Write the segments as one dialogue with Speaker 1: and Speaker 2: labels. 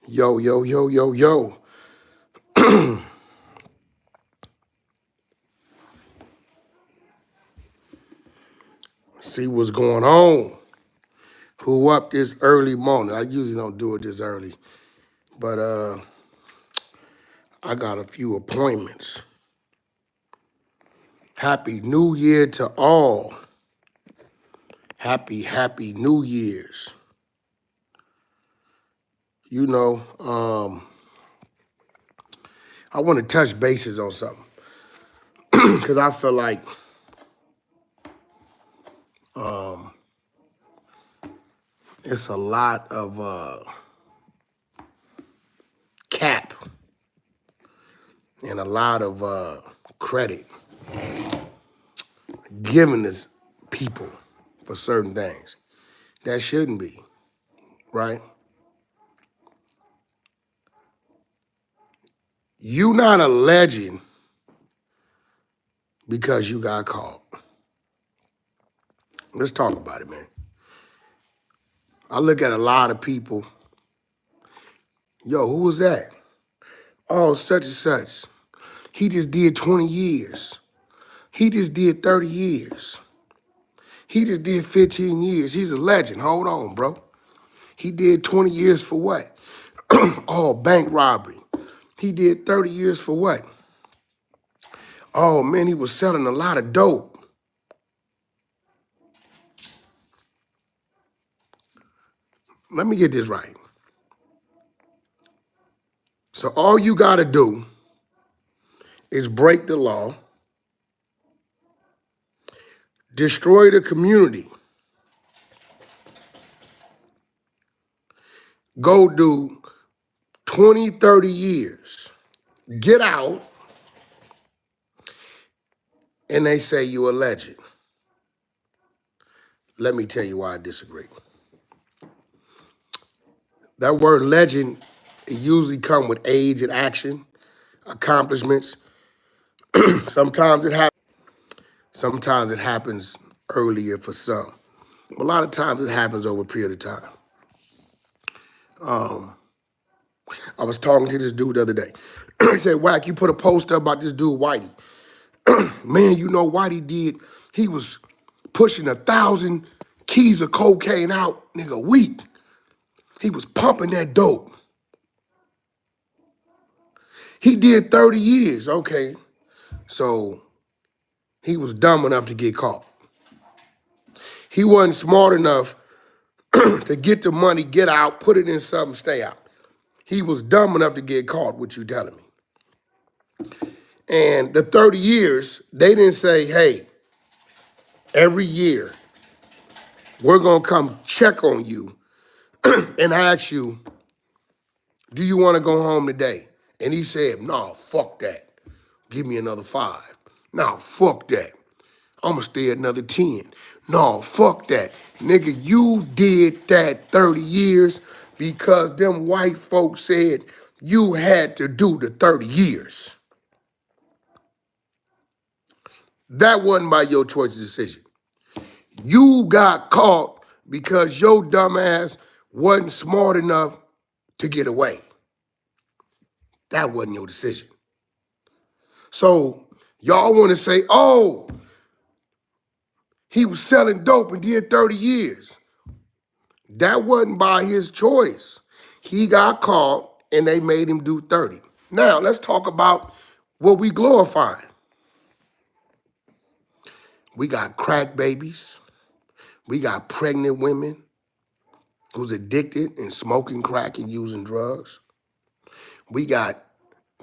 Speaker 1: Yo, yo, yo, yo, yo. See what's going on. Who up this early morning? I usually don't do it this early, but I got a few appointments. Happy New Year to all. Happy New Year's. You know, I want to touch bases on something because I feel like it's a lot of cap and a lot of credit given to people for certain things. That shouldn't be, right? You not a legend because you got caught. Let's talk about it, man. I look at a lot of people. Yo, who was that? Oh, such and such. He just did 20 years. He just did 30 years. He just did 15 years. He's a legend. Hold on, bro. He did 20 years for what? Oh, bank robbery. He did 30 years for what? Oh, man, he was selling a lot of dope. Let me get this right. So all you got to do is break the law, destroy the community, go do 20, 30 years, get out, and they say you a legend. Let me tell you why I disagree. That word legend, it usually come with age and action, accomplishments. Sometimes it happens earlier for some. A lot of times it happens over a period of time. I was talking to this dude the other day. He said, Wack, you put a post up about this dude, Whitey. Man, you know Whitey did, he was pushing 1,000 keys of cocaine out, nigga, a week. He was pumping that dope. He did 30 years, okay. So he was dumb enough to get caught. He wasn't smart enough to get the money, get out, put it in something, stay out. He was dumb enough to get caught, what you telling me. And the 30 years, they didn't say, hey, every year, we're gonna come check on you and ask you, do you wanna go home today? And he said, no, fuck that. Give me another 5. No, fuck that. I'ma stay another 10. No, fuck that. Nigga, you did that 30 years because them white folks said you had to do the 30 years. That wasn't by your choice of decision. You got caught because your dumb ass wasn't smart enough to get away. That wasn't your decision. So y'all want to say, oh, he was selling dope and did 30 years. That wasn't by his choice. He got caught and they made him do 30. Now, let's talk about what we glorifying. We got crack babies. We got pregnant women who's addicted and smoking crack and using drugs. We got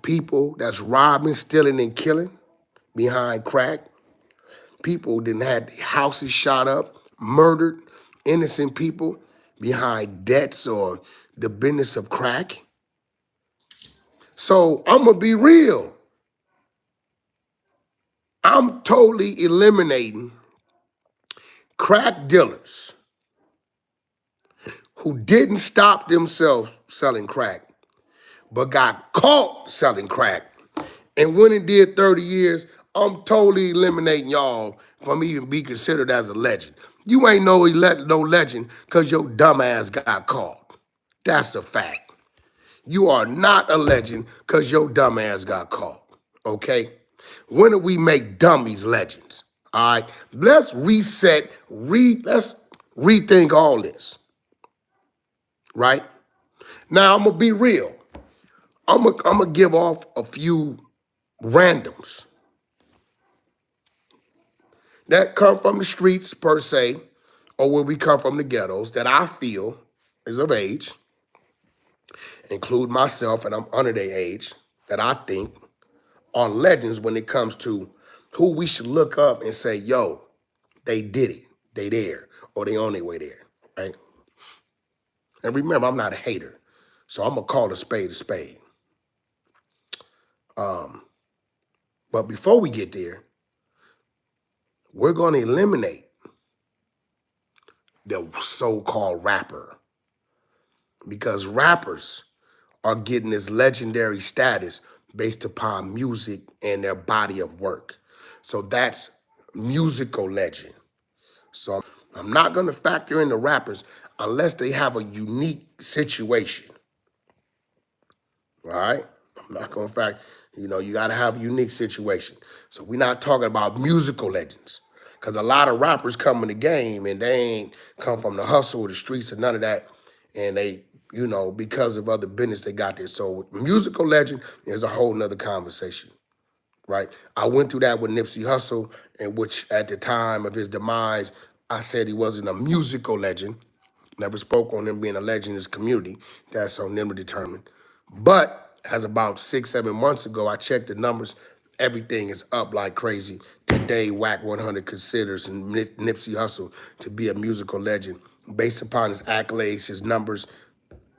Speaker 1: people that's robbing, stealing, and killing behind crack. People didn't have their houses shot up, murdered innocent people behind debts or the business of crack. So I'm gonna be real. I'm totally eliminating crack dealers who didn't stop themselves selling crack, but got caught selling crack and went and did 30 years. I'm totally eliminating y'all from even be considered as a legend. You ain't no legend because your dumb ass got caught. That's a fact. You are not a legend because your dumb ass got caught, okay? When do we make dummies legends? All right, let's reset, let's rethink all this, right? Now, I'm gonna be real. I'm gonna give off a few randoms that come from the streets per se, or where we come from the ghettos that I feel is of age, include myself, and I'm under their age, that I think are legends when it comes to who we should look up and say, yo, they did it, they there, or they on their way there, right? And remember, I'm not a hater, so I'm gonna call a spade a spade. But before we get there, we're gonna eliminate the so-called rapper, because rappers are getting this legendary status based upon music and their body of work. So that's musical legend. So I'm not gonna factor in the rappers unless they have a unique situation, all right? I'm not gonna factor, you gotta have a unique situation. So we're not talking about musical legends, because a lot of rappers come in the game and they ain't come from the hustle or the streets or none of that, and they, because of other business they got there. So musical legend is a whole nother conversation, right? I went through that with Nipsey Hussle, in which at the time of his demise, I said he wasn't a musical legend. Never spoke on him being a legend in his community. That's on them to determine. But as about 6-7 months ago, I checked the numbers. Everything is up like crazy. Today, WAC 100 considers Nipsey Hussle to be a musical legend based upon his accolades, his numbers,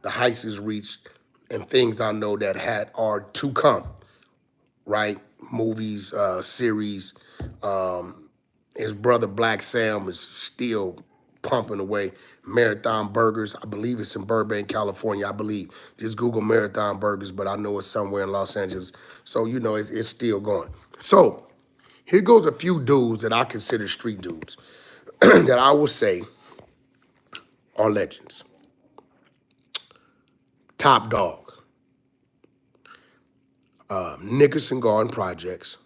Speaker 1: the heights he's reached, and things I know that are to come, right? Movies, series. His brother Black Sam is still pumping away. Marathon Burgers, I believe it's in Burbank, California. I believe. Just Google Marathon Burgers, but I know it's somewhere in Los Angeles. So, it's still going. So, here goes a few dudes that I consider street dudes that I will say are legends. Top Dog, Nickerson Garden Projects,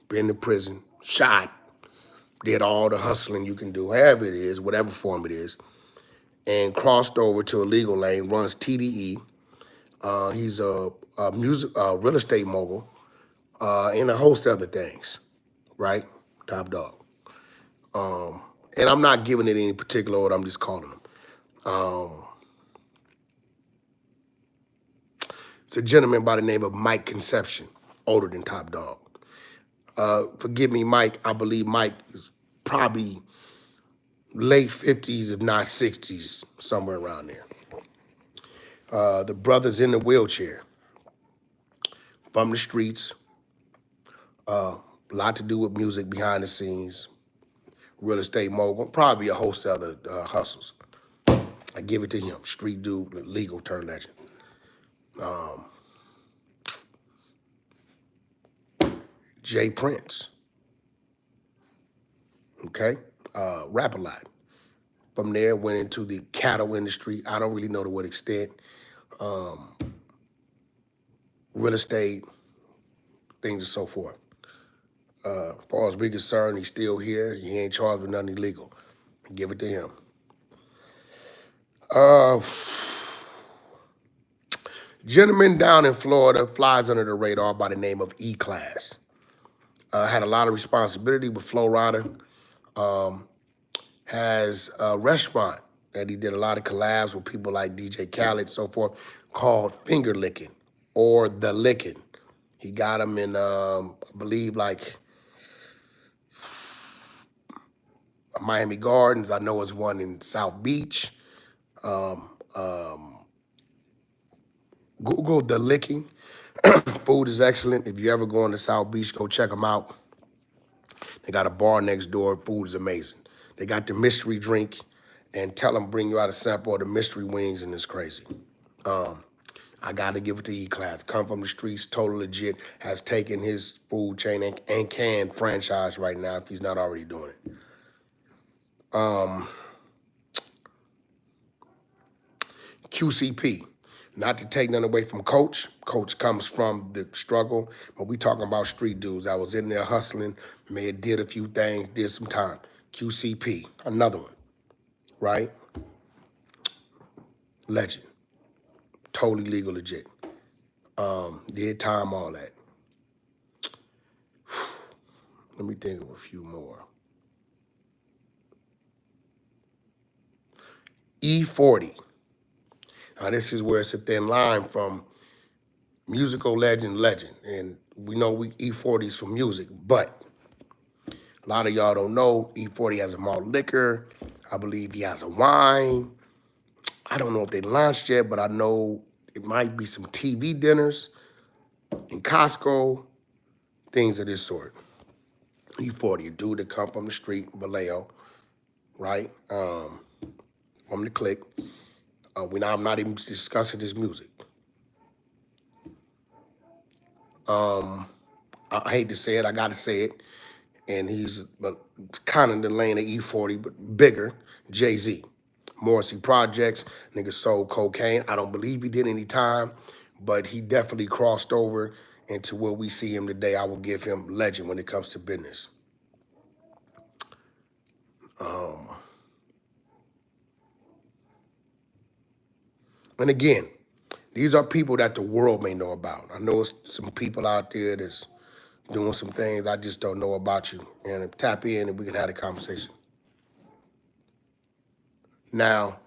Speaker 1: been to prison, shot, did all the hustling you can do, however it is, whatever form it is, and crossed over to a legal lane, runs TDE. He's a real estate mogul, and a host of other things, right? Top Dog. And I'm not giving it any particular order, I'm just calling him. It's a gentleman by the name of Mike Conception, older than Top Dog. Forgive me, Mike, I believe Mike is probably late 50s, if not 60s, somewhere around there. The brother's in the wheelchair, from the streets, a lot to do with music behind the scenes, real estate mogul, probably a host of other hustles. I give it to him, street dude, legal turn legend. Jay Prince, okay? Rap a lot. From there, went into the cattle industry. I don't really know to what extent. Real estate, things and so forth. As far as we're concerned, he's still here. He ain't charged with nothing illegal. Give it to him. Gentleman down in Florida flies under the radar by the name of E-Class. Had a lot of responsibility with Flow Rider. Has a restaurant that he did a lot of collabs with people like DJ Khaled, so forth, called Finger Licking or The Licking. He got them in, I believe, like Miami Gardens. I know it's one in South Beach. Google The Licking. Food is excellent. If you ever go on to South Beach, go check them out. They got a bar next door. Food is amazing. They got the mystery drink, and tell them bring you out a sample of the mystery wings, and it's crazy. I got to give it to E-Class. Come from the streets, total legit, has taken his food chain and can franchise right now if he's not already doing it. QCP, Not to take nothing away from Coach. Coach comes from the struggle, but we talking about street dudes. I was in there hustling, may have did a few things, did some time. QCP, another one, right? Legend, totally legal, legit. Did time, all that. Let me think of a few more. E40. Now this is where it's a thin line from musical legend, and we know we E40s for music, but a lot of y'all don't know E40 has a malt liquor. I believe he has a wine. I don't know if they launched yet, but I know it might be some TV dinners in Costco, things of this sort. E40, a dude that come from the street, Vallejo, right? From the clique. I'm not even discussing his music. I hate to say it, I gotta say it. And he's kind of in the lane of E40, but bigger, Jay-Z. Morrissey Projects, nigga sold cocaine. I don't believe he did any time, but he definitely crossed over into where we see him today. I will give him legend when it comes to business. And again, these are people that the world may know about. I know it's some people out there that's doing some things I just don't know about you. And tap in and we can have a conversation. Now,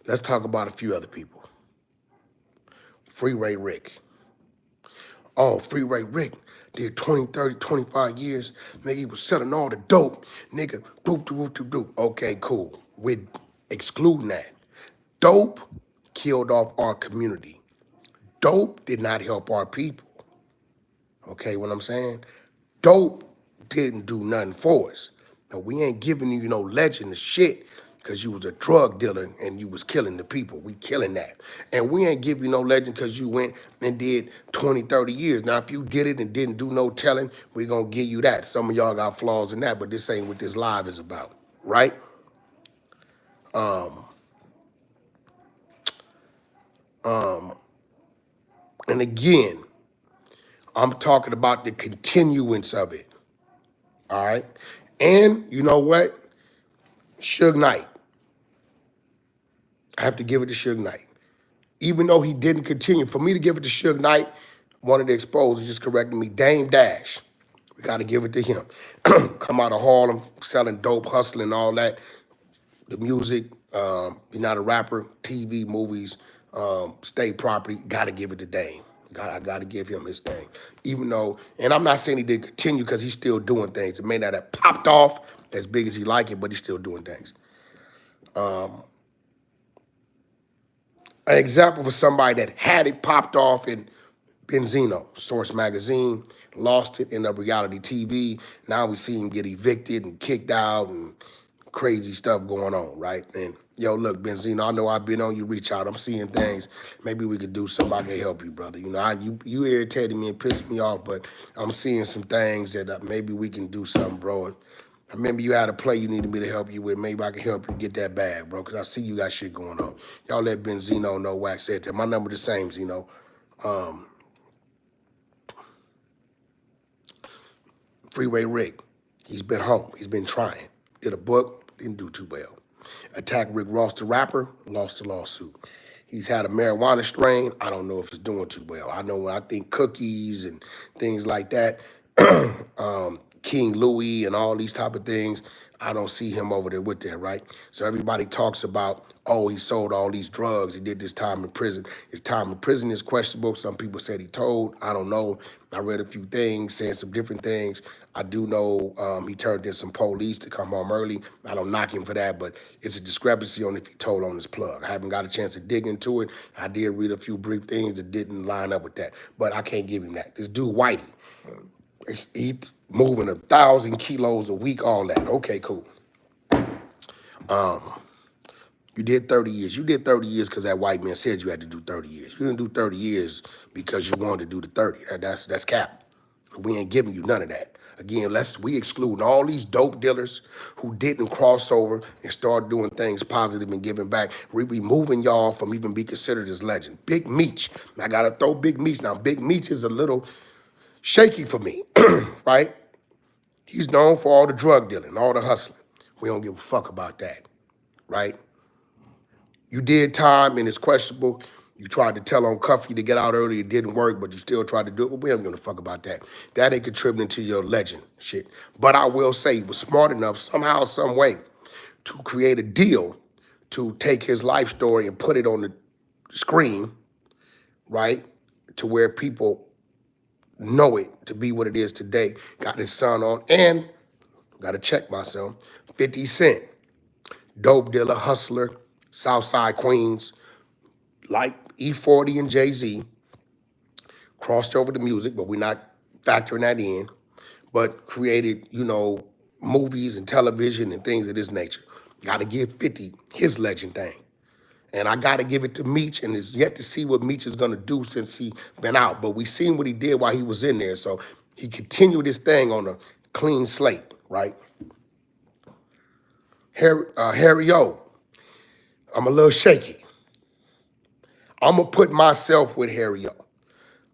Speaker 1: let's talk about a few other people. Freeway Rick. Oh, Freeway Rick did 20, 30, 25 years. Nigga, he was selling all the dope. Nigga, doop, doop, doop, doop. Okay, cool. We're excluding that. Dope killed off our community. Dope did not help our people. Okay, what I'm saying? Dope didn't do nothing for us. Now, we ain't giving you no legend of shit because you was a drug dealer and you was killing the people. We killing that. And we ain't give you no legend because you went and did 20, 30 years. Now, if you did it and didn't do no telling, we gonna give you that. Some of y'all got flaws in that, but this ain't what this live is about, right? And again, I'm talking about the continuance of it, all right? And you know what? Suge Knight. I have to give it to Suge Knight. Even though he didn't continue, for me to give it to Suge Knight, one of the exposed just corrected me, Dame Dash. We got to give it to him. Come out of Harlem, selling dope, hustling, all that. The music, he's not a rapper, TV, movies, state property, got to give it to Dame. I got to give him his thing. Even though, and I'm not saying he didn't continue because he's still doing things. It may not have popped off as big as he like it, but he's still doing things. An example for somebody that had it popped off in Benzino, Source Magazine, lost it in a reality TV. Now we see him get evicted and kicked out and crazy stuff going on, right? And yo, look, Benzino, I know I've been on you, reach out. I'm seeing things. Maybe we could do something. I can help you, brother. You know, you irritated me and pissed me off, but I'm seeing some things that maybe we can do something, bro. I remember you had a play you needed me to help you with. Maybe I can help you get that bag, bro, because I see you got shit going on. Y'all let Benzino know Wax said that. My number the same, Zeno. Freeway Rick, he's been home. He's been trying. Did a book, didn't do too well. Attacked Rick Ross, the rapper, lost the lawsuit. He's had a marijuana strain. I don't know if it's doing too well. I know when I think cookies and things like that, King Louis and all these type of things, I don't see him over there with that, right? So everybody talks about, oh, he sold all these drugs. He did this time in prison. His time in prison is questionable. Some people said he told. I don't know. I read a few things, saying some different things. I do know he turned in some police to come home early. I don't knock him for that, but it's a discrepancy on if he told on his plug. I haven't got a chance to dig into it. I did read a few brief things that didn't line up with that, but I can't give him that. This dude, Whitey, he moving 1,000 kilos a week, all that. Okay, cool. You did 30 years. You did 30 years because that white man said you had to do 30 years. You didn't do 30 years because you wanted to do the 30. That's cap. We ain't giving you none of that. Again, we exclude all these dope dealers who didn't cross over and start doing things positive and giving back. We removing y'all from even be considered as legend. Big Meech. I gotta throw Big Meech. Now, Big Meech is a little shaky for me, right? He's known for all the drug dealing, all the hustling. We don't give a fuck about that, right? You did time and it's questionable. You tried to tell on Cuffy to get out early, it didn't work, but you still tried to do it. But we don't give a fuck about that. That ain't contributing to your legend shit. But I will say he was smart enough somehow, some way, to create a deal to take his life story and put it on the screen, right? To where people know it to be what it is today. Got his son on, and gotta check myself, 50 Cent, dope dealer, hustler, Southside Queens, like E40 and Jay-Z, crossed over to music, but we're not factoring that in, but created, movies and television and things of this nature. Gotta give 50 his legend thing. And I gotta give it to Meech, and it's yet to see what Meech is gonna do since he been out. But we seen what he did while he was in there, so he continued his thing on a clean slate, right? Harry O, I'm a little shaky. I'm gonna put myself with Harry O.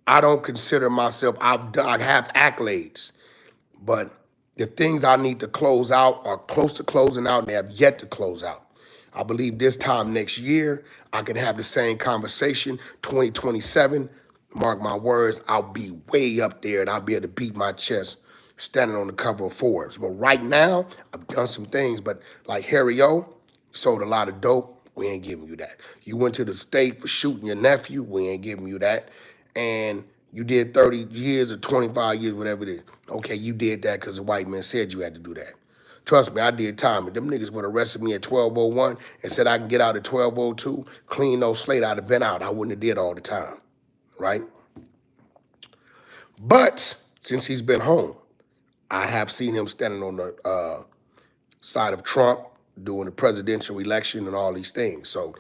Speaker 1: I don't consider myself, I have accolades, but the things I need to close out are close to closing out and they have yet to close out. I believe this time next year, I can have the same conversation, 2027, mark my words, I'll be way up there and I'll be able to beat my chest standing on the cover of Forbes. But right now, I've done some things, but like Harry O, sold a lot of dope, we ain't giving you that. You went to the state for shooting your nephew, we ain't giving you that. And you did 30 years or 25 years, whatever it is. Okay, you did that because the white man said you had to do that. Trust me, I did time. If them niggas would have arrested me at 12:01 and said I can get out at 12:02, clean no slate, I'd have been out. I wouldn't have did all the time, right? But since he's been home, I have seen him standing on the side of Trump doing the presidential election and all these things. So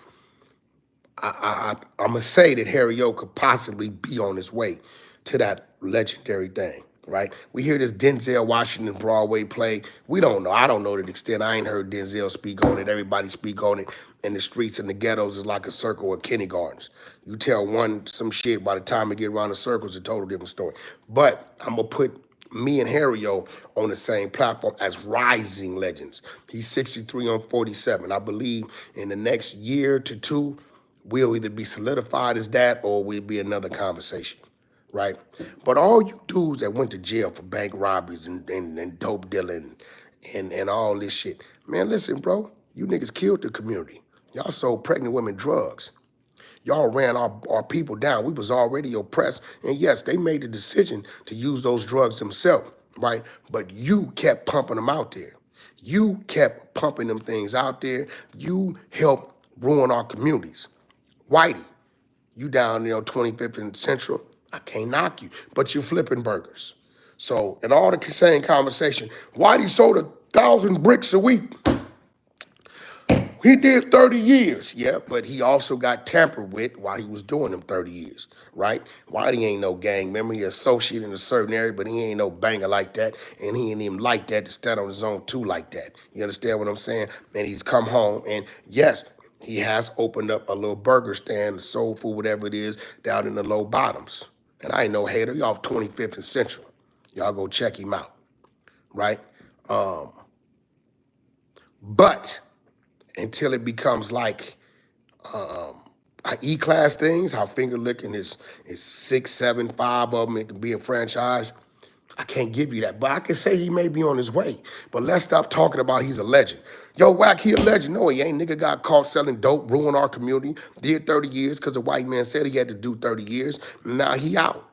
Speaker 1: I'm going to say that Harry O could possibly be on his way to that legendary thing, right? We hear this Denzel Washington Broadway play. We don't know. I don't know to the extent. I ain't heard Denzel speak on it. Everybody speak on it. And the streets and the ghettos is like a circle of kindergartens. You tell one some shit, by the time it get around the circles, it's a total different story. But I'm going to put me and Harry O on the same platform as rising legends. He's 63 on 47. I believe in the next year to two, we'll either be solidified as that or we'll be another conversation, right? But all you dudes that went to jail for bank robberies and dope dealing and all this shit, man, listen, bro, you niggas killed the community. Y'all sold pregnant women drugs. Y'all ran our people down. We was already oppressed. And yes, they made the decision to use those drugs themselves, right? But you kept pumping them out there. You kept pumping them things out there. You helped ruin our communities. Whitey, you down, 25th and Central, I can't knock you, but you're flipping burgers. So in all the same conversation, Whitey sold 1,000 bricks a week. He did 30 years, yeah, but he also got tampered with while he was doing them 30 years, right? Whitey ain't no gang member. He associated in a certain area, but he ain't no banger like that, and he ain't even like that to stand on his own too like that. You understand what I'm saying? And he's come home, and yes, he has opened up a little burger stand, soul food, whatever it is, down in the low bottoms. And I ain't no hater. Y'all off 25th and Central. Y'all go check him out, right? But until it becomes like E-class things, how finger licking is 6, 7, 5 of them, it can be a franchise. I can't give you that, but I can say he may be on his way. But let's stop talking about he's a legend. Yo, Wack, he a legend. No, he ain't. Nigga got caught selling dope, ruined our community, did 30 years because the white man said he had to do 30 years. Now he out,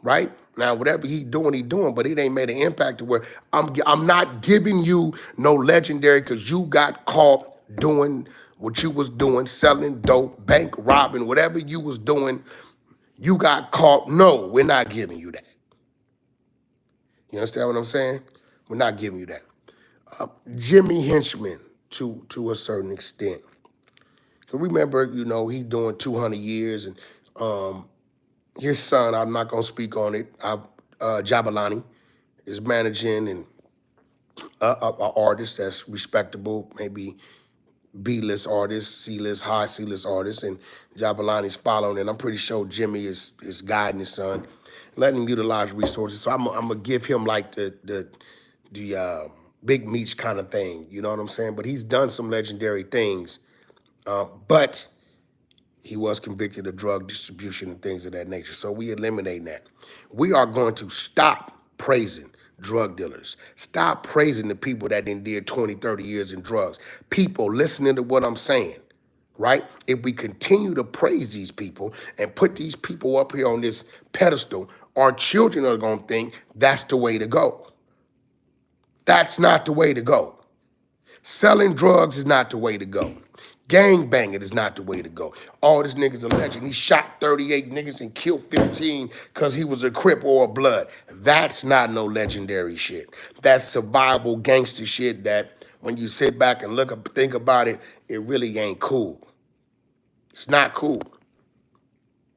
Speaker 1: right? Now, whatever he doing, but it ain't made an impact to where I'm not giving you no legendary because you got caught doing what you was doing, selling dope, bank robbing, whatever you was doing, you got caught. No, we're not giving you that. You understand what I'm saying? We're not giving you that. Jimmy Henchman, to a certain extent. So remember, he doing 200 years, and his son, I'm not gonna speak on it, Jabalani, is managing and a artist that's respectable, maybe B-list artist, C-list, high C-list artist, and Jabalani's following, and I'm pretty sure Jimmy is guiding his son, letting him utilize resources. So I'm gonna give him like the big Meech kind of thing, you know what I'm saying? But he's done some legendary things, but he was convicted of drug distribution and things of that nature. So we eliminate that. We are going to stop praising drug dealers. Stop praising the people that did 20, 30 years in drugs. People listening to what I'm saying, right? If we continue to praise these people and put these people up here on this pedestal, our children are going to think that's the way to go. That's not the way to go. Selling drugs is not the way to go. Gang banging is not the way to go. All this nigga's a legend. He shot 38 niggas and killed 15 because he was a Crip or a Blood. That's not no legendary shit. That's survival gangster shit that when you sit back and look up, think about it, it really ain't cool. It's not cool.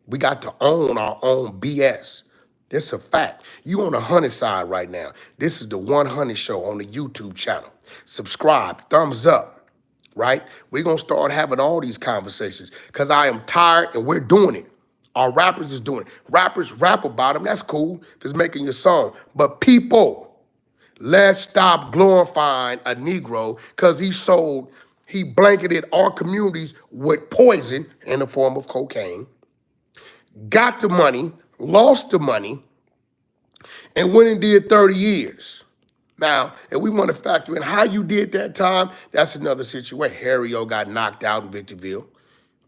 Speaker 1: We got to own our own BS. This is a fact. You on the 100 side right now. This is the 100 show on the YouTube channel. Subscribe, thumbs up, right? We're going to start having all these conversations because I am tired and we're doing it. Our rappers is doing it. Rappers rap about them. That's cool if it's making your song. But people, let's stop glorifying a Negro because he blanketed our communities with poison in the form of cocaine, got the money, lost the money, and went and did 30 years. Now, if we want to factor in how you did that time, that's another situation. Harry O got knocked out in Victorville.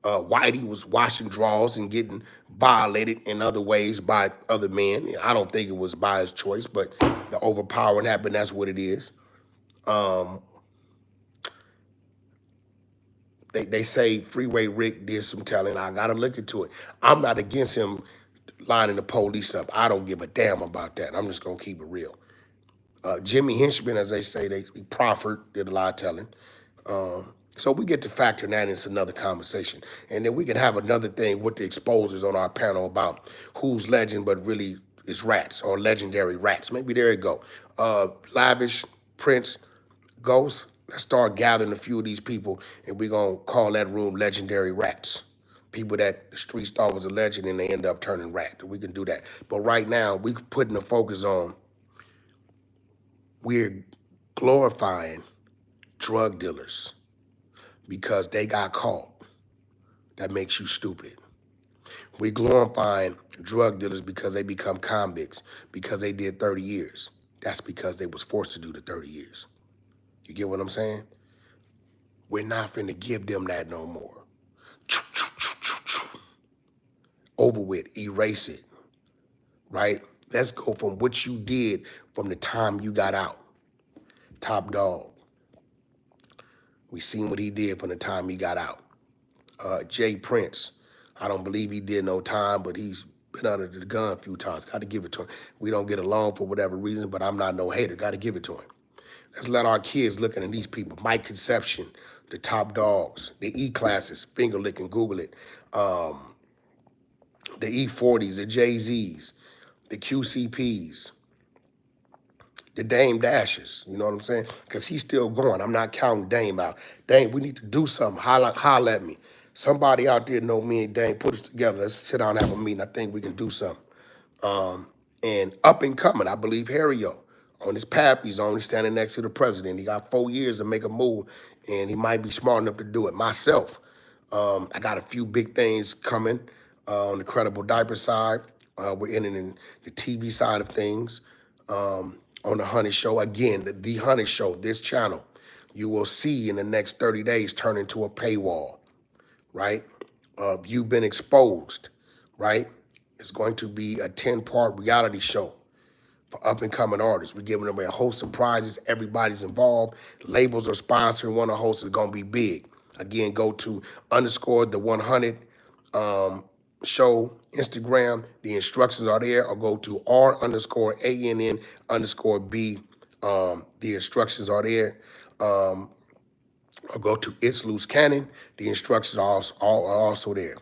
Speaker 1: Whitey was washing drawers and getting violated in other ways by other men. I don't think it was by his choice, but the overpowering happened, that's what it is. They say Freeway Rick did some telling. I got to look into it. I'm not against him lining the police up. I don't give a damn about that. I'm just going to keep it real. Jimmy Henchman, as they say, he proffered, did a lot of telling. So we get to factor that into another conversation. And then we can have another thing with the exposers on our panel about who's legend but really is rats or legendary rats. Maybe there you go. Lavish, Prince, Ghost, let's start gathering a few of these people and we're going to call that room legendary rats. People that the streets thought was a legend and they end up turning rat. We can do that. But right now, we're putting the focus on we're glorifying drug dealers because they got caught. That makes you stupid. We're glorifying drug dealers because they become convicts because they did 30 years. That's because they was forced to do the 30 years. You get what I'm saying? We're not finna give them that no more. Over with, erase it, right? Let's go from what you did from the time you got out. Top Dog. We seen what he did from the time he got out. Jay Prince. I don't believe he did no time, but he's been under the gun a few times. Got to give it to him. We don't get along for whatever reason, but I'm not no hater. Got to give it to him. Let's let our kids looking at these people. Mike Conception, the Top Dogs, the E-classes, finger licking, Google it. The E40s, the Jay-Z's, the QCPs, the Dame Dashes, you know what I'm saying? Because he's still going. I'm not counting Dame out. Dame, we need to do something. Holla at me. Somebody out there know me and Dame, put us together. Let's sit down and have a meeting. I think we can do something. And up and coming, I believe Harry O. On his path, he's only standing next to the president. He got 4 years to make a move, and he might be smart enough to do it. Myself, I got a few big things coming on the Credible Diaper side. We're in the TV side of things. On the Honey Show, again, the Honey Show, this channel, you will see in the next 30 days turn into a paywall, right? You've been exposed, right? It's going to be a 10-part reality show for up-and-coming artists. We're giving away a host of prizes. Everybody's involved. Labels are sponsoring. One of the hosts is going to be big. Again, go to _the100 show Instagram. The instructions are there. Or go to R_ANN_B. The instructions are there. Or go to It's Loose Cannon. The instructions are also there.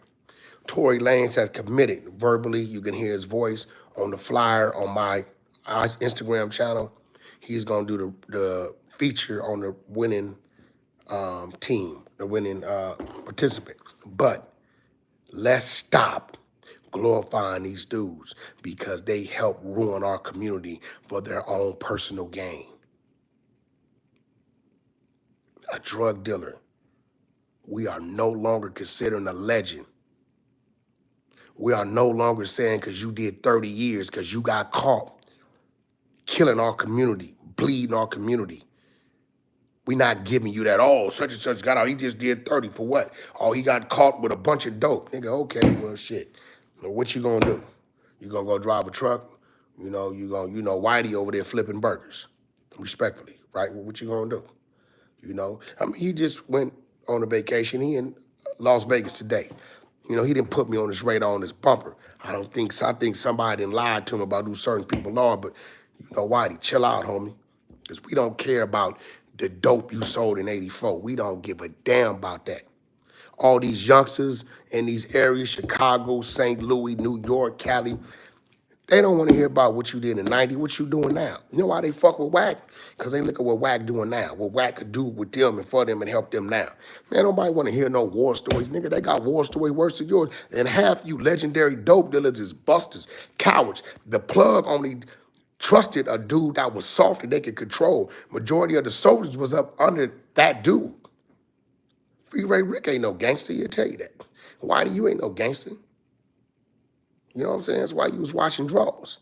Speaker 1: Tory Lanez has committed verbally. You can hear his voice on the flyer on my our Instagram channel, he's gonna do the feature on the winning team, the winning participant. But let's stop glorifying these dudes because they help ruin our community for their own personal gain. A drug dealer, we are no longer considering a legend. We are no longer saying because you did 30 years, because you got caught killing our community, bleeding our community. We not giving you that, oh, such and such got out, he just did 30 for what? Oh, he got caught with a bunch of dope. Nigga, okay, well, shit. Now, what you gonna do? You gonna go drive a truck? Whitey over there flipping burgers, respectfully, right? Well, what you gonna do? I mean, he just went on a vacation. He in Las Vegas today. He didn't put me on his radar on his bumper. I don't think so. I think somebody done lied to him about who certain people are, but Whitey, chill out, homie. Because we don't care about the dope you sold in 84. We don't give a damn about that. All these youngsters in these areas, Chicago, St. Louis, New York, Cali, they don't want to hear about what you did in 90, what you doing now. You know why they fuck with Wack? Because they look at what Wack doing now, what Wack could do with them and for them and help them now. Man, nobody want to hear no war stories. Nigga, they got war stories worse than yours. And half you legendary dope dealers is busters, cowards. The plug only trusted a dude that was soft and they could control. Majority of the soldiers was up under that dude. Free Ray Rick ain't no gangster, he'll tell you that. Why do you ain't no gangster? You know what I'm saying? That's why you was watching draws.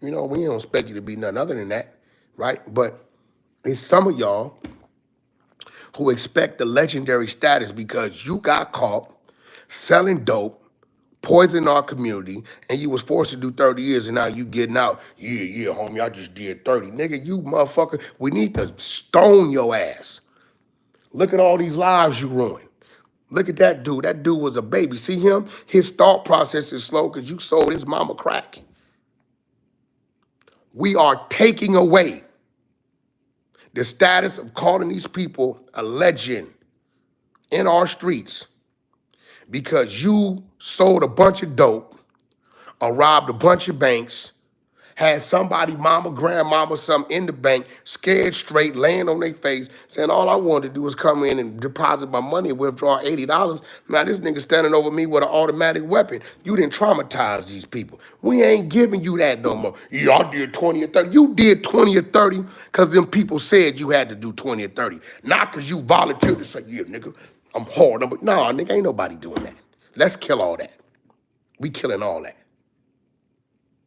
Speaker 1: We don't expect you to be nothing other than that, right? But it's some of y'all who expect the legendary status because you got caught selling dope, poisoning our community, and you was forced to do 30 years, and now you getting out. Yeah, homie, I just did 30. Nigga, you motherfucker, we need to stone your ass. Look at all these lives you ruined. Look at that dude. That dude was a baby. See him? His thought process is slow because you sold his mama crack. We are taking away the status of calling these people a legend in our streets because you sold a bunch of dope or robbed a bunch of banks, had somebody, mama, grandmama, something in the bank, scared straight, laying on their face, saying all I wanted to do was come in and deposit my money and withdraw $80. Now this nigga standing over me with an automatic weapon. You didn't traumatize these people. We ain't giving you that no more. Yeah, I did 20 or 30. You did 20 or 30 because them people said you had to do 20 or 30. Not because you volunteered to say, yeah, nigga, I'm hard. Nah, nigga, ain't nobody doing that. Let's kill all that. We killing all that.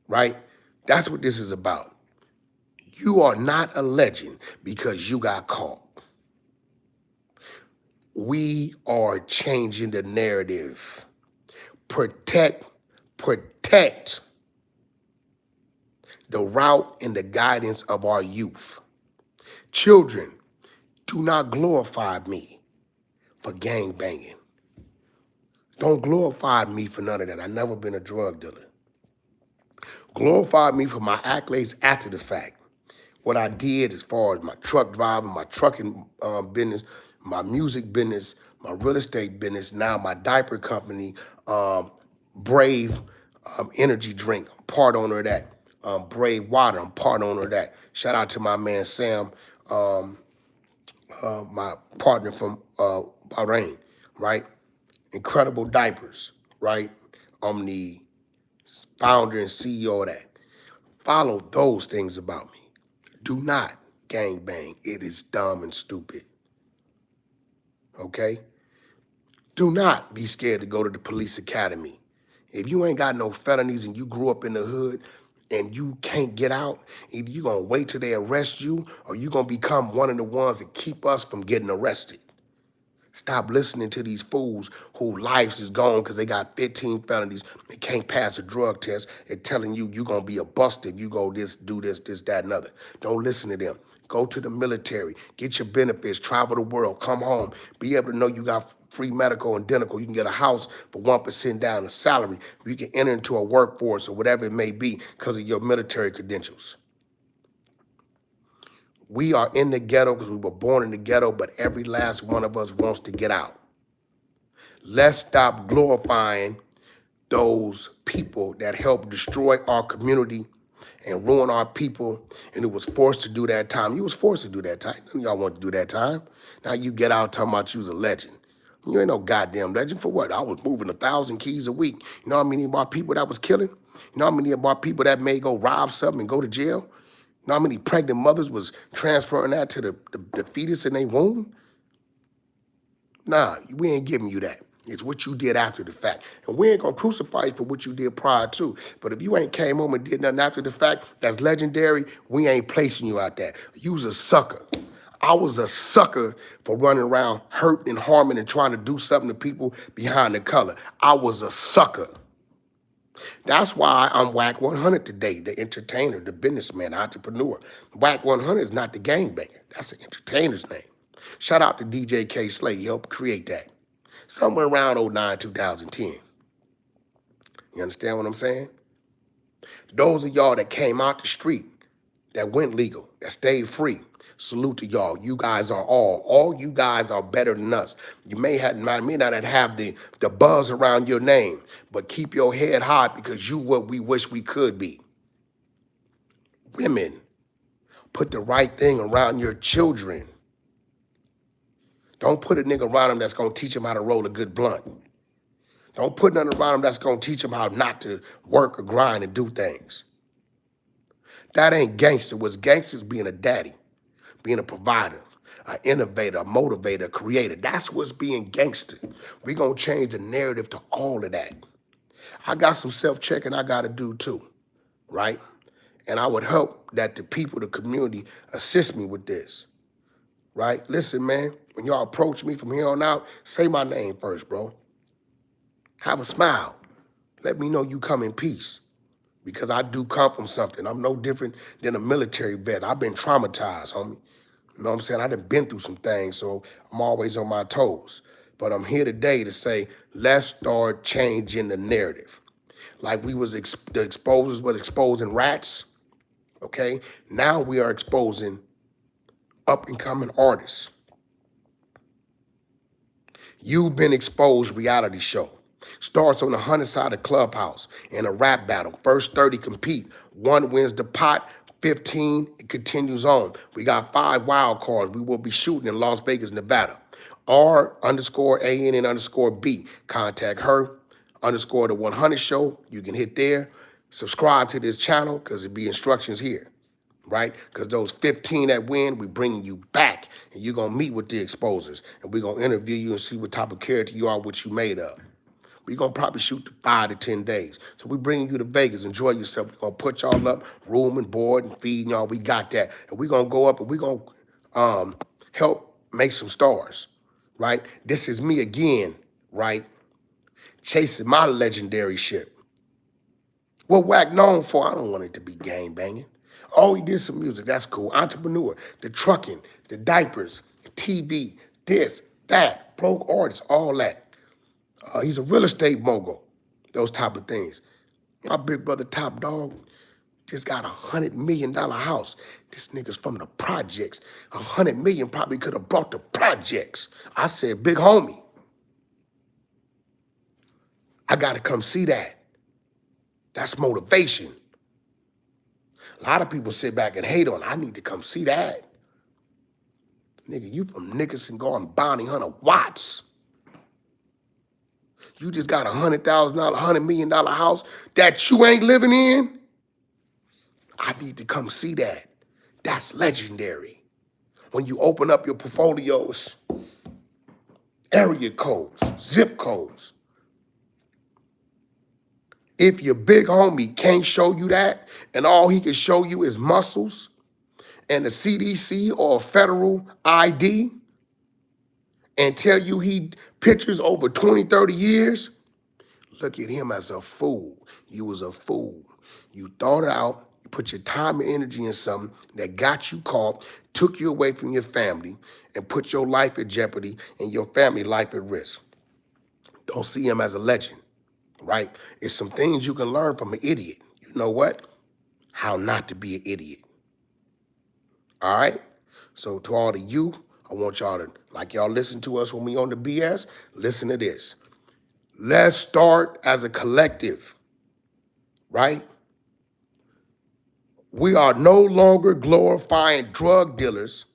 Speaker 1: Right? That's what this is about. You are not a legend because you got caught. We are changing the narrative. Protect the route and the guidance of our youth. Children, do not glorify me for gang banging. Don't glorify me for none of that. I've never been a drug dealer. Glorify me for my accolades after the fact. What I did as far as my truck driving, my trucking business, my music business, my real estate business, now my diaper company, Brave energy drink, I'm part owner of that. Brave water, I'm part owner of that. Shout out to my man Sam, my partner from Bahrain, right? Incredible diapers, right? I'm the founder and CEO of that. Follow those things about me. Do not gang bang. It is dumb and stupid. Okay? Do not be scared to go to the police academy. If you ain't got no felonies and you grew up in the hood and you can't get out, either you gonna wait till they arrest you or you gonna become one of the ones that keep us from getting arrested. Stop listening to these fools whose lives is gone because they got 15 felonies. They can't pass a drug test and telling you you're going to be a busted. You go this, do this, that, and other. Don't listen to them. Go to the military. Get your benefits. Travel the world. Come home. Be able to know you got free medical and dental. You can get a house for 1% down, a salary. You can enter into a workforce or whatever it may be because of your military credentials. We are in the ghetto because we were born in the ghetto, but every last one of us wants to get out. Let's stop glorifying those people that help destroy our community and ruin our people, and it was forced to do that time. You was forced to do that time. None of y'all want to do that time. Now you get out talking about you was a legend. You ain't no goddamn legend for what? I was moving 1,000 keys a week. You know how many of our people that was killing? You know how many of our people that may go rob something and go to jail? You know how many pregnant mothers was transferring that to the fetus in their womb? Nah, we ain't giving you that. It's what you did after the fact. And we ain't gonna crucify you for what you did prior to. But if you ain't came home and did nothing after the fact that's legendary, we ain't placing you out there. You was a sucker. I was a sucker for running around hurting and harming and trying to do something to people behind the color. I was a sucker. That's why I'm Whack 100 today, the entertainer, the businessman, the entrepreneur. Whack 100 is not the gangbanger. That's the entertainer's name. Shout out to DJ K. Slay. He helped create that. Somewhere around 09, 2010. You understand what I'm saying? Those of y'all that came out the street, that went legal, that stayed free, salute to y'all. You guys are all you guys are better than us. You may not have the buzz around your name, but keep your head high because you what we wish we could be. Women, put the right thing around your children. Don't put a nigga around them that's gonna teach them how to roll a good blunt. Don't put nothing around them that's gonna teach them how not to work or grind and do things. That ain't gangster. What's gangster is being a daddy, being a provider, an innovator, a motivator, a creator. That's what's being gangster. We gonna change the narrative to all of that. I got some self-checking I gotta do too, right? And I would hope that the people, the community, assist me with this, right? Listen, man, when y'all approach me from here on out, say my name first, bro. Have a smile. Let me know you come in peace. Because I do come from something. I'm no different than a military vet. I've been traumatized, homie. You know what I'm saying? I done been through some things, so I'm always on my toes. But I'm here today to say, let's start changing the narrative. Like we was, the exposers was exposing rats, okay? Now we are exposing up-and-coming artists. You've been exposed reality show. Starts on the 100 side of Clubhouse in a rap battle. First 30 compete. One wins the pot. 15, it continues on. We got 5 wild cards. We will be shooting in Las Vegas, Nevada. R_ANN_B. Contact her. Underscore the 100 show. You can hit there. Subscribe to this channel because it'll be instructions here. Right? Because those 15 that win, we bringing you back. And you're going to meet with the exposers. And we're going to interview you and see what type of character you are, what you made of. We're going to probably shoot the 5 to 10 days. So we're bringing you to Vegas. Enjoy yourself. We're going to put y'all up, room and board and feed y'all. We got that. And we're going to go up and we're going to help make some stars, right? This is me again, right? Chasing my legendary ship. What Wack known for? I don't want it to be gang banging. Oh, he did some music. That's cool. Entrepreneur, the trucking, the diapers, TV, this, that, broke artists, all that. He's a real estate mogul, those type of things. My big brother Top Dog just got $100 million house. This nigga's from the projects. $100 million probably could have bought the projects. I said, big homie, I gotta come see that. That's motivation. A lot of people sit back and hate on, I need to come see that. Nigga, you from Nickerson Garden, Bounty Hunter, Watts. You just got $100,000, $100 million house that you ain't living in? I need to come see that. That's legendary. When you open up your portfolios, area codes, zip codes. If your big homie can't show you that, and all he can show you is muscles and a CDC or a federal ID, and tell you he pictures over 20, 30 years, look at him as a fool. You was a fool. You thought it out. You put your time and energy in something that got you caught, took you away from your family, and put your life at jeopardy and your family life at risk. Don't see him as a legend, right? It's some things you can learn from an idiot. You know what? How not to be an idiot. All right? So to all of you, I want y'all to, like y'all listen to us when we on the BS, listen to this. Let's start as a collective, right? We are no longer glorifying drug dealers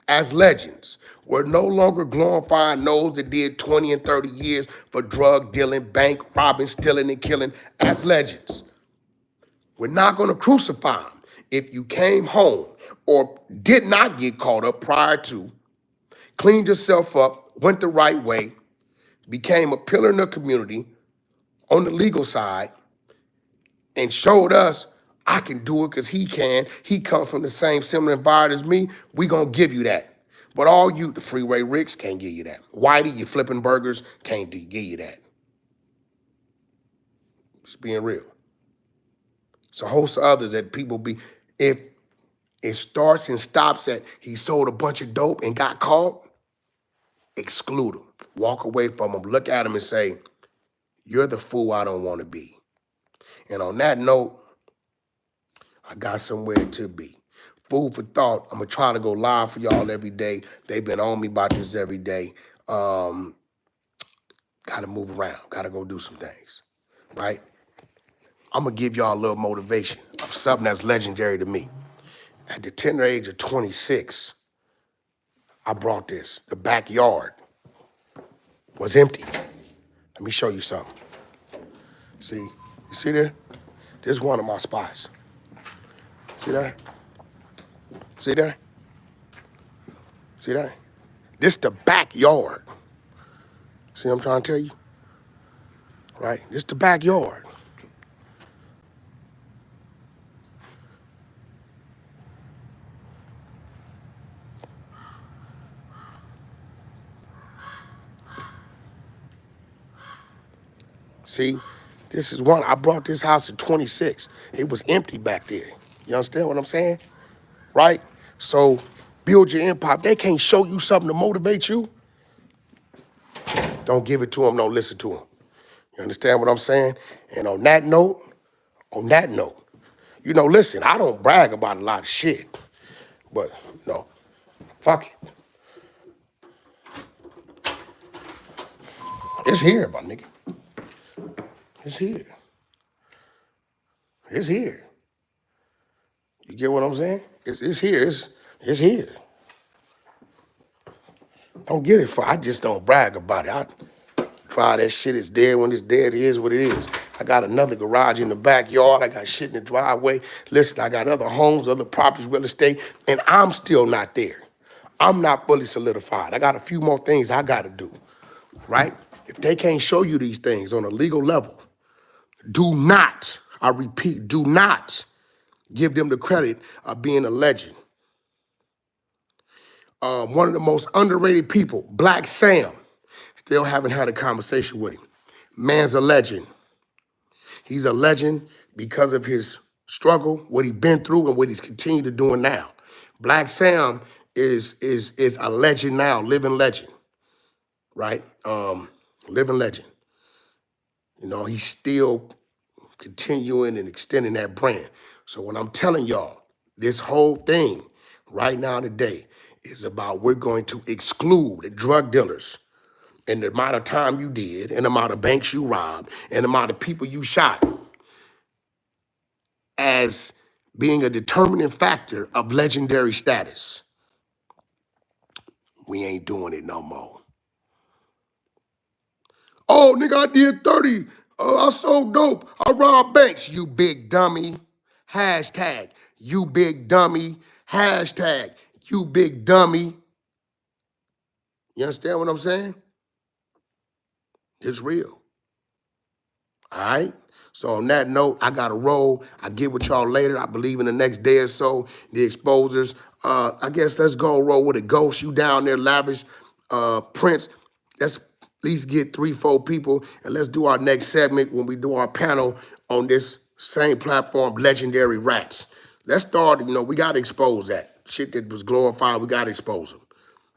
Speaker 1: as legends. We're no longer glorifying those that did 20 and 30 years for drug dealing, bank robbing, stealing, and killing as legends. We're not going to crucify them. If you came home or did not get caught up prior to, cleaned yourself up, went the right way, became a pillar in the community on the legal side, and showed us I can do it because he can. He comes from the same similar environment as me. We gonna give you that. But all you, the Freeway Ricks, can't give you that. Whitey, you flipping burgers, can't give you that. Just being real. It's a host of others that people be, if it starts and stops at he sold a bunch of dope and got caught, exclude him. Walk away from him, look at him and say, you're the fool I don't want to be. And on that note, I got somewhere to be. Food for thought. I'm going to try to go live for y'all every day. They've been on me about this every day. Got to move around. Got to go do some things, right? I'm going to give y'all a little motivation of something that's legendary to me. At the tender age of 26, I brought this. The backyard was empty. Let me show you something. See? You see there? This is one of my spots. See that? See that? See that? This the backyard. See what I'm trying to tell you? Right? This the backyard. See? This is one, I brought this house at 26. It was empty back there. You understand what I'm saying? Right? So build your empire. If they can't show you something to motivate you, don't give it to them, don't listen to them. You understand what I'm saying? And on that note, you know, listen, I don't brag about a lot of shit, but no, fuck it. It's here, my nigga. It's here. It's here. You get what I'm saying? It's here. It's here. Don't get it for. I just don't brag about it. I try that shit. It's dead when it's dead. It is what it is. I got another garage in the backyard. I got shit in the driveway. Listen, I got other homes, other properties, real estate, and I'm still not there. I'm not fully solidified. I got a few more things I got to do, right? If they can't show you these things on a legal level, do not, I repeat, do not give them the credit of being a legend. One of the most underrated people, Black Sam, still haven't had a conversation with him. Man's a legend. He's a legend because of his struggle, what he's been through, and what he's continued to do now. Black Sam is a legend now, living legend, right? Living legend. You know, he's still continuing and extending that brand. So when I'm telling y'all, this whole thing right now today is about we're going to exclude the drug dealers and the amount of time you did and the amount of banks you robbed and the amount of people you shot as being a determining factor of legendary status. We ain't doing it no more. Oh, nigga, I did 30. I sold dope. I robbed banks. You big dummy. Hashtag, you big dummy. Hashtag, you big dummy. You understand what I'm saying? It's real. All right? So on that note, I got to roll. I'll get with y'all later. I believe in the next day or so, the exposers. I guess let's go roll with a ghost. You down there, Lavish, Prince. Let's at least get 3-4 people, and let's do our next segment when we do our panel on this same platform, Legendary Rats. Let's start, you know, we got to expose that. Shit that was glorified, we got to expose them.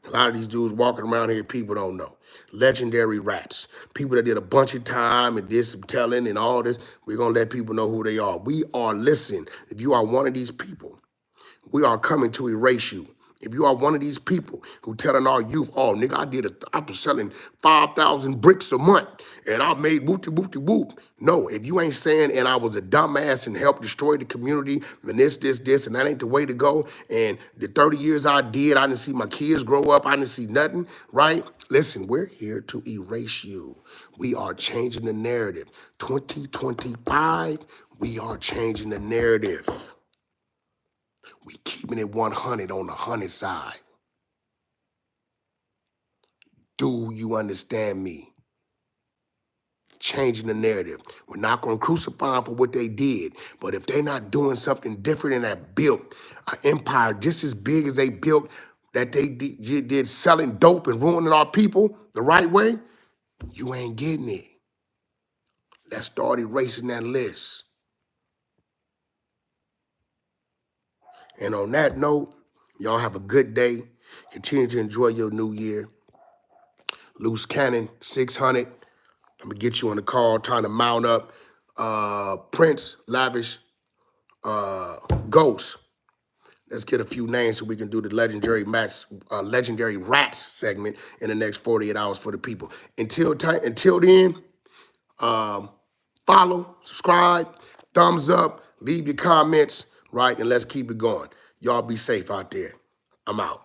Speaker 1: A lot of these dudes walking around here, people don't know. Legendary rats. People that did a bunch of time and did some telling and all this. We're going to let people know who they are. We are, listen, if you are one of these people, we are coming to erase you If you are one of these people who telling our youth, oh, nigga, I was selling 5,000 bricks a month and I made whoop-de-whoop-de-whoop. No, if you ain't saying, and I was a dumbass and helped destroy the community, and this, and that ain't the way to go, and the 30 years I didn't see my kids grow up, I didn't see nothing, right? Listen, we're here to erase you. We are changing the narrative. 2025, we are changing the narrative. We keeping it 100 on the 100 side. Do you understand me? Changing the narrative. We're not going to crucify them for what they did, but if they're not doing something different and have built an empire just as big as they built that they did selling dope and ruining our people the right way, you ain't getting it. Let's start erasing that list. And on that note, y'all have a good day. Continue to enjoy your new year. Loose Cannon, 600. I'm gonna get you on the call, trying to mount up Prince, Lavish, Ghost. Let's get a few names so we can do the legendary rats segment in the next 48 hours for the people. Until then, follow, subscribe, thumbs up, leave your comments, right, and let's keep it going. Y'all be safe out there. I'm out.